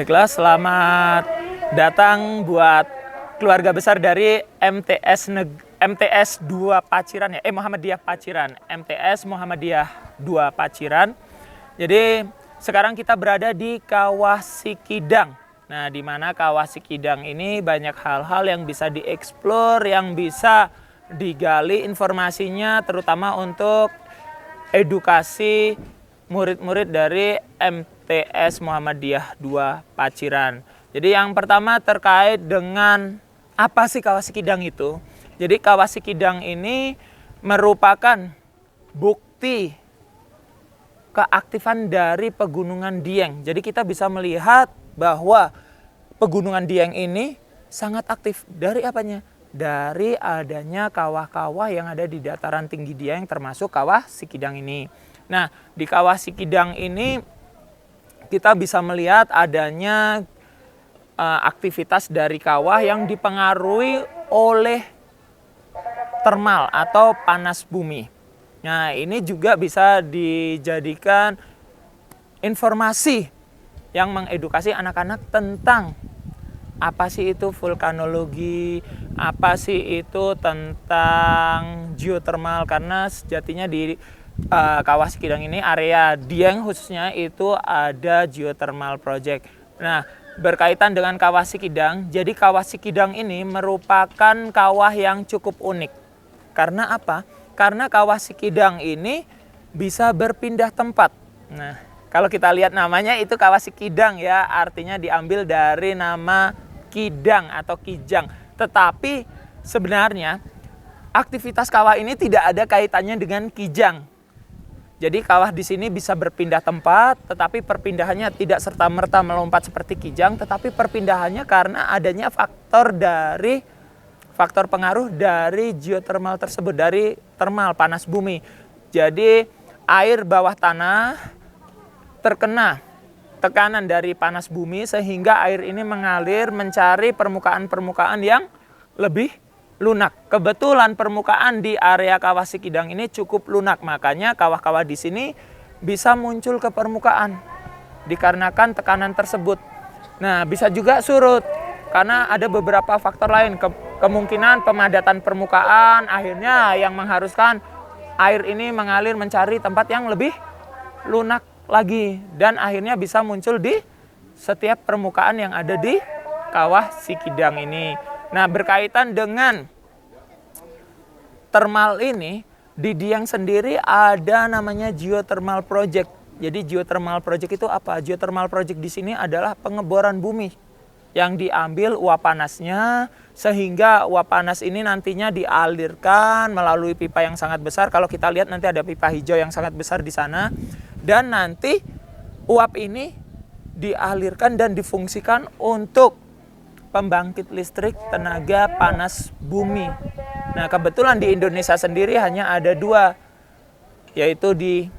Baiklah, selamat datang buat keluarga besar dari MTS 2 Paciran ya, Muhammadiyah Paciran, MTS Muhammadiyah 2 Paciran. Jadi sekarang kita berada di Kawah Sikidang. Nah, di mana Kawah Sikidang ini banyak hal-hal yang bisa dieksplor, yang bisa digali informasinya, terutama untuk edukasi murid-murid dari MTS Muhammadiyah 2 Paciran. Jadi yang pertama terkait dengan apa sih Kawah Sikidang itu? Jadi Kawah Sikidang ini merupakan bukti keaktifan dari Pegunungan Dieng. Jadi kita bisa melihat bahwa Pegunungan Dieng ini sangat aktif. Dari apanya? Dari adanya kawah-kawah yang ada di dataran tinggi Dieng, termasuk Kawah Sikidang ini. Nah, di Kawah Sikidang ini kita bisa melihat adanya aktivitas dari kawah yang dipengaruhi oleh termal atau panas bumi. Nah, ini juga bisa dijadikan informasi yang mengedukasi anak-anak tentang apa sih itu vulkanologi, apa sih itu tentang geothermal, karena sejatinya di Kawah Sikidang ini, area Dieng khususnya, itu ada geothermal project. Nah, berkaitan dengan Kawah Sikidang, jadi Kawah Sikidang ini merupakan kawah yang cukup unik. Karena apa? Karena Kawah Sikidang ini bisa berpindah tempat. Nah, kalau kita lihat namanya itu Kawah Sikidang ya, artinya diambil dari nama Kidang atau Kijang. Tetapi sebenarnya aktivitas kawah ini tidak ada kaitannya dengan Kijang. Jadi kawah di sini bisa berpindah tempat, tetapi perpindahannya tidak serta-merta melompat seperti Kijang, tetapi perpindahannya karena adanya faktor pengaruh dari geothermal tersebut, dari termal panas bumi. Jadi air bawah tanah terkena tekanan dari panas bumi sehingga air ini mengalir mencari permukaan-permukaan yang lebih lunak. Kebetulan permukaan di area Kawah Sikidang ini cukup lunak, makanya kawah-kawah di sini bisa muncul ke permukaan dikarenakan tekanan tersebut. Nah, bisa juga surut karena ada beberapa faktor lain, kemungkinan pemadatan permukaan akhirnya yang mengharuskan air ini mengalir mencari tempat yang lebih lunak lagi, dan akhirnya bisa muncul di setiap permukaan yang ada di Kawah Sikidang ini. Nah, berkaitan dengan termal ini, di Dieng sendiri ada namanya geothermal project. Jadi geothermal project itu apa? Geothermal project di sini adalah pengeboran bumi yang diambil uap panasnya, sehingga uap panas ini nantinya dialirkan melalui pipa yang sangat besar. Kalau kita lihat nanti ada pipa hijau yang sangat besar di sana, dan nanti uap ini dialirkan dan difungsikan untuk pembangkit listrik tenaga panas bumi. Nah, kebetulan di Indonesia sendiri hanya ada 2, yaitu di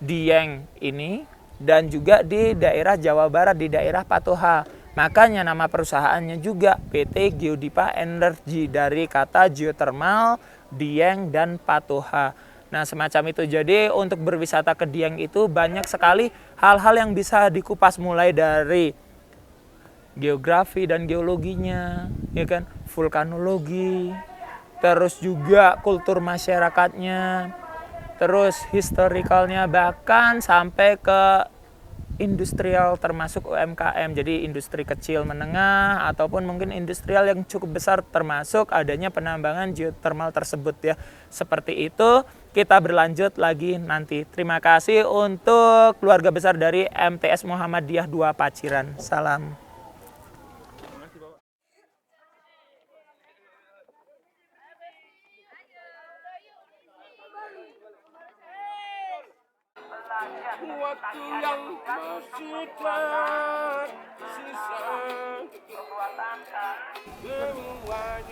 Dieng ini dan juga di daerah Jawa Barat, di daerah Patoha. Makanya nama perusahaannya juga PT Geodipa Energy, dari kata geothermal, Dieng, dan Patoha. Nah, semacam itu. Jadi untuk berwisata ke Dieng itu banyak sekali hal-hal yang bisa dikupas, mulai dari geografi dan geologinya, ya kan, vulkanologi, terus juga kultur masyarakatnya, terus historicalnya, bahkan sampai ke industrial termasuk UMKM, jadi industri kecil menengah ataupun mungkin industrial yang cukup besar, termasuk adanya penambangan geothermal tersebut ya. Seperti itu, kita berlanjut lagi nanti. Terima kasih untuk keluarga besar dari MTS Muhammadiyah 2 Paciran. Salam. Waktu yang masih tersisa.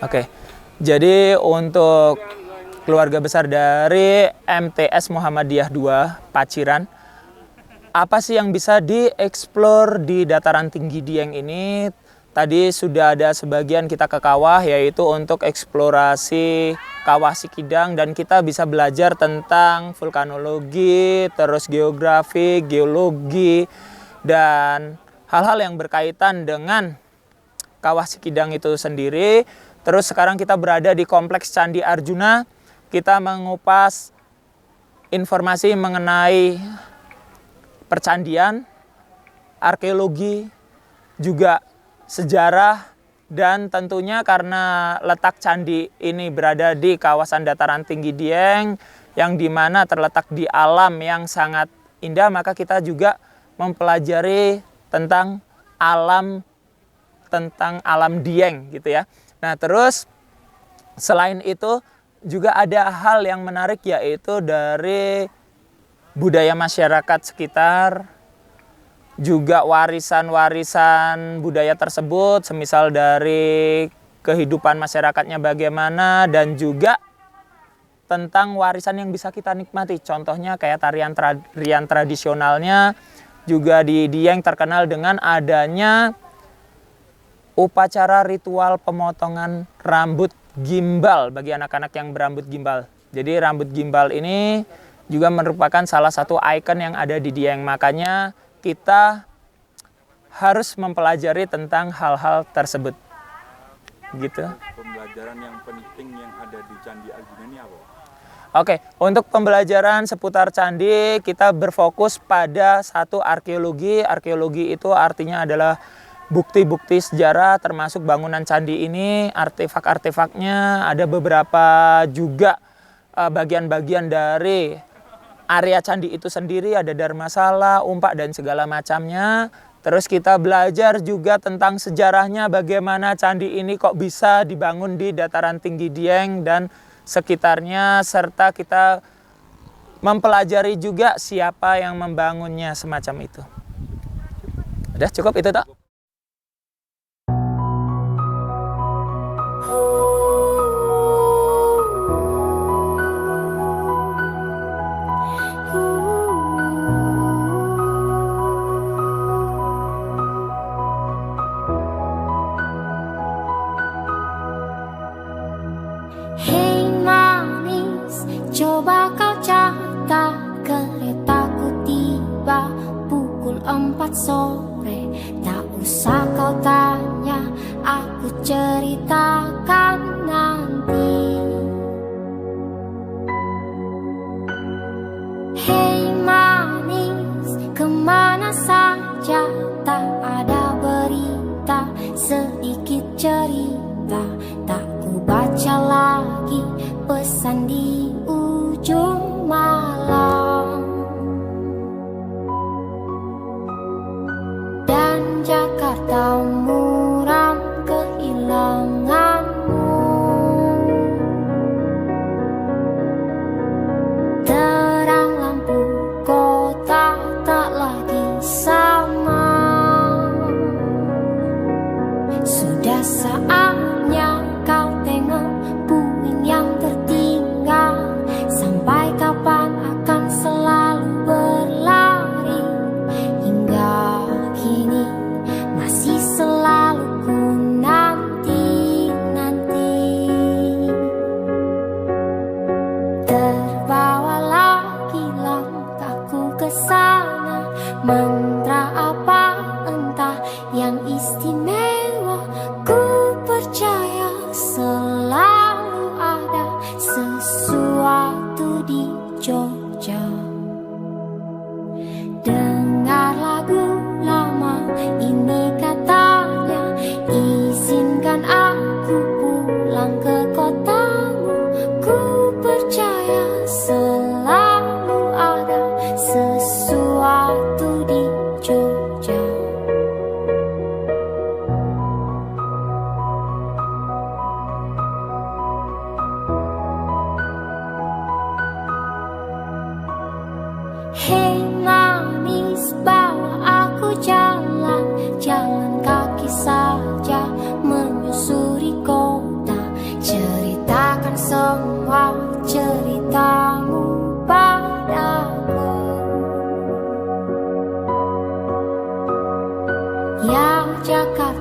Oke, jadi untuk keluarga besar dari MTS Muhammadiyah 2 Paciran, apa sih yang bisa dieksplor di dataran tinggi Dieng ini? Tadi sudah ada sebagian kita ke kawah, yaitu untuk eksplorasi Kawah Sikidang, dan kita bisa belajar tentang vulkanologi, terus geografi, geologi, dan hal-hal yang berkaitan dengan Kawah Sikidang itu sendiri. Terus sekarang kita berada di Kompleks Candi Arjuna. Kita mengupas informasi mengenai percandian, arkeologi, juga sejarah, dan tentunya karena letak candi ini berada di kawasan dataran tinggi Dieng yang dimana terletak di alam yang sangat indah, maka kita juga mempelajari tentang alam Dieng gitu ya. Nah, terus selain itu juga ada hal yang menarik, yaitu dari budaya masyarakat sekitar, juga warisan-warisan budaya tersebut, semisal dari kehidupan masyarakatnya bagaimana, dan juga tentang warisan yang bisa kita nikmati. Contohnya kayak tarian tradisionalnya, juga di Dieng terkenal dengan adanya upacara ritual pemotongan rambut gimbal bagi anak-anak yang berambut gimbal. Jadi rambut gimbal ini juga merupakan salah satu ikon yang ada di Dieng. Makanya kita harus mempelajari tentang hal-hal tersebut. Gitu. Pembelajaran yang penting yang ada di Candi Arjuna ini apa? Oke, untuk pembelajaran seputar candi kita berfokus pada satu arkeologi. Arkeologi itu artinya adalah bukti-bukti sejarah termasuk bangunan candi ini, artefak-artefaknya, ada beberapa juga bagian-bagian dari area candi itu sendiri, ada dharmasala, umpak, dan segala macamnya. Terus kita belajar juga tentang sejarahnya, bagaimana candi ini kok bisa dibangun di dataran tinggi Dieng dan sekitarnya, serta kita mempelajari juga siapa yang membangunnya, semacam itu. Udah cukup itu, Tok? Hei manis, coba kau catat keretaku tiba pukul 4 sore. Tak usah kau tanya, aku ceritakan nanti. Hei manis, kemana saja, tak ada berita, sedikit cerita. Tak ku baca lagi pesan di ujung malam. Dan Jakarta muram kehilanganmu. Terang lampu kota tak lagi sama. Sudah saatnya kau tengok puing yang tertinggal. Sampai kapan akan selalu berlari? Hingga kini masih selalu ku nanti-nanti. Terbawa lagi langkahku ke sana. Mantra apa entah yang istimewa, ku percaya selalu ada sesuatu di Jogja. Dengar lagu lama ini katanya, izinkan aku pulang ke kotamu. Ku percaya selalu ada sesuatu di Jogja. Hei manis, bawa aku jalan kaki saja menyusuri kota. Ceritakan semua ceritamu padaku. Ya Jakarta